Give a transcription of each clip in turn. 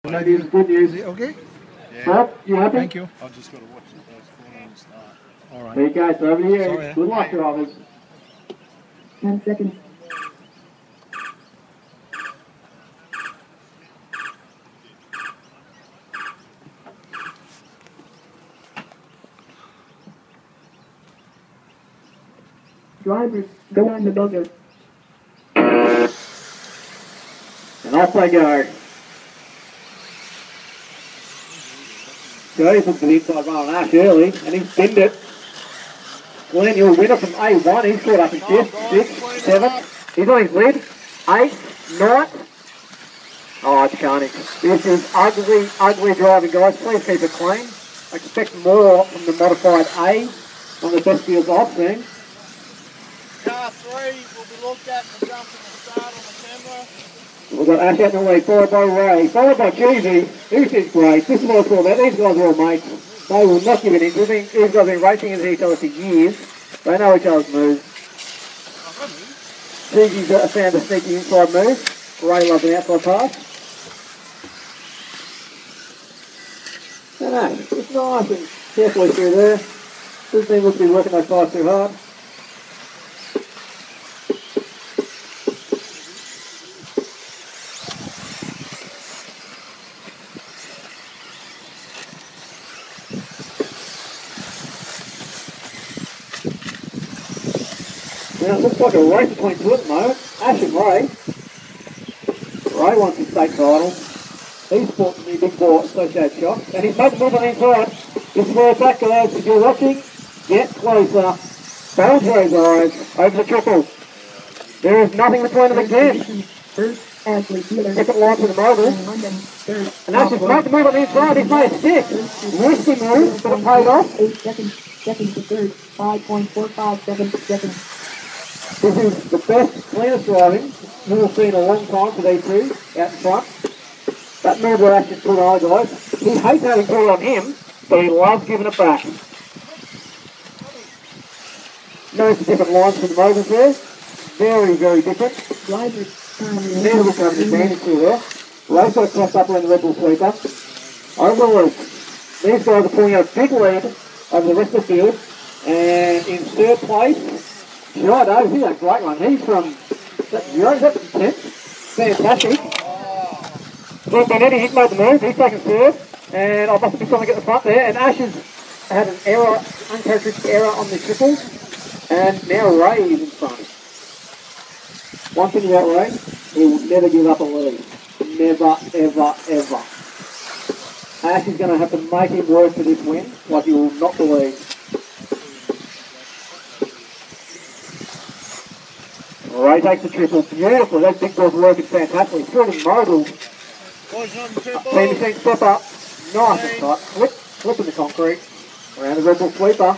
Maybe it's good news. Okay? Yeah. Bob, you happy? Thank you. I've just got to watch the corner and start. All right. There you go, so over here. Sorry. Good luck, drivers. 10 seconds. Drivers, go on the buzzer. And off they go. Joey took the inside run on Ash early, and he's pinned it. Glenn, your winner from A1, he's caught up in 5th, 6th, 7th. He's on his lead. 8th, 9th. Oh, it's carnage. This is ugly, ugly driving, guys. Please keep it clean. I expect more from the modified A on the best fields I've seen. Car 3 will be looked at and jump in the start on the camera. We've got Ash out in the lead, followed by Ray, followed by Cheesy. This is great. This is what it's all about. These guys are all mates. They will not give it in. These guys have been racing against each other for years. They know each other's moves. Cheesy's found a sneaky inside move. Ray loves an outside pass. And Ash, it's nice and carefully through there. Doesn't seem to be working those tires too hard. Now it looks like a race between two at the moment. Ash and Ray. Ray wants his state title. He's fought the big four associated shots. And he's made the move on the inside. This is where it's at, guys. If you're watching, get closer. Don't raise eyes over the triple. There is nothing between them again. Second line to the mogul. And Ash has made the move on the inside. He's made a stick. Risky move, but it paid off. 8 seconds. Second to third. 5.45 seconds. This is the best, cleanest driving we've seen in a long time for these two out in front. That move will actually put on, guys. He hates having called on him, but he loves giving it back. Notice the different lines for the moguls there. Very, very different. Neither will have an advantage to there. Ray's got to cross up around the Red Bull sweeper. Over the loop. These guys are pulling out a big lead over the rest of the field. And in third place, Giordo, he's had a great one. He's from, is that from 10th? Fantastic. Glenn Benetti, he's made the move. He's taken third. And I must be trying to get the front there. And Ash has had an error, uncharacteristic error on the triple. And now Ray is in front. One thing about Ray, he will never give up a lead. Never, ever, ever. Ash is going to have to make him work for this win, like you will not believe. Ray takes the triple beautifully. Those big balls working fantastically. Through the mogul. Team step up. Nice and tight. Flipping the concrete. Around the Red Bull sweeper.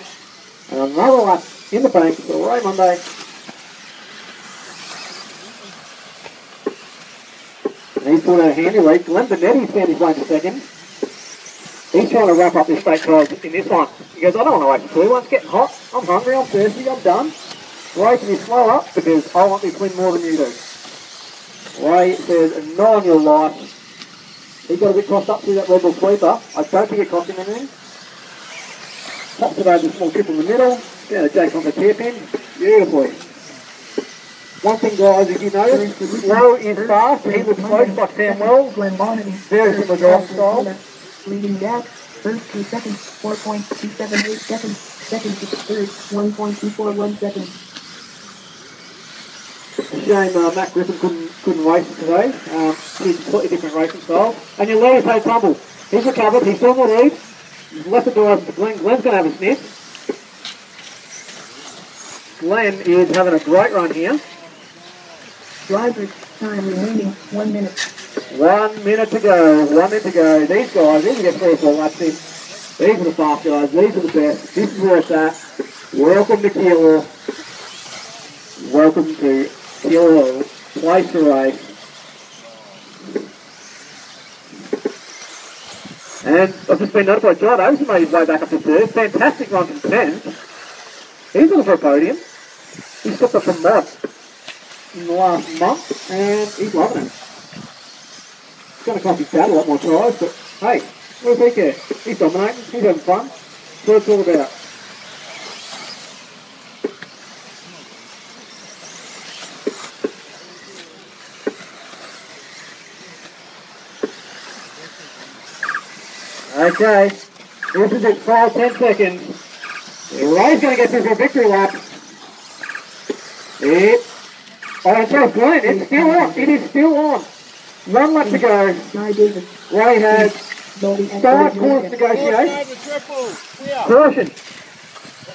And another lap in the bank for Ray Monday. And he's put out a handy lead. Glenn Benetti's found his way to second. He's trying to wrap up this state trial in this one. He goes, I don't want to wait for 2. It's getting hot. I'm hungry. I'm thirsty. I'm done. Ray, can you slow up? Because I want this win more than you do. Ray says, not on your life. He got a bit crossed up through that Red Bull sweeper. I don't think it cost him anything. Pops it over the small trip in the middle. Down to Jake on the hairpin. Beautifully. One thing, guys, if you notice, Low is fast. He looks close like Sam Wells. Very similar driving style. Leading back. First 2 seconds. 4.278 seconds. Second to third. 1.241 seconds. Shame Matt Griffin couldn't race today. He's a completely different racing style. And your lead is Hay Tumble. He's recovered. He's still in the lead. He's left the door open to Glenn. Glenn's going to have a sniff. Glenn is having a great run here. Driver's time remaining 1 minute. 1 minute to go. 1 minute to go. These guys, these are get 3 or 4 laps in. These are the fast guys. These are the best. This is where it's at. Welcome to Keilor. Welcome to Keilor. Place to race. And I've just been notified, John Oates made his way back up to 3rd. Fantastic run from 10th. He's looking for a podium. He stepped up from Mod in the last month, and he's loving it. going to cost his dad a lot more tries, but hey, what does he care? He's dominating, he's having fun. That's what it's all about. Okay, this is at 5-10 seconds. Ray's going to get through for a victory lap. Oh, it's so good. It's still on. It is still on. 1 lap to go. Guy Davis. Ray has Loading at start 30 course seconds. negotiate. Over triple. Clear. Caution.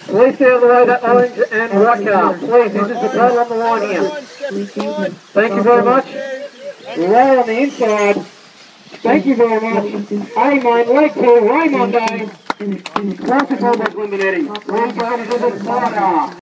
Please stay on the way, that orange and white car. Please, this is the total on the line here. Thank you very much. Ray on the inside. Thank you very much. A-Main, leg 2, Raymond Day. Classic Albert Liminetti. Ray goes to the corner.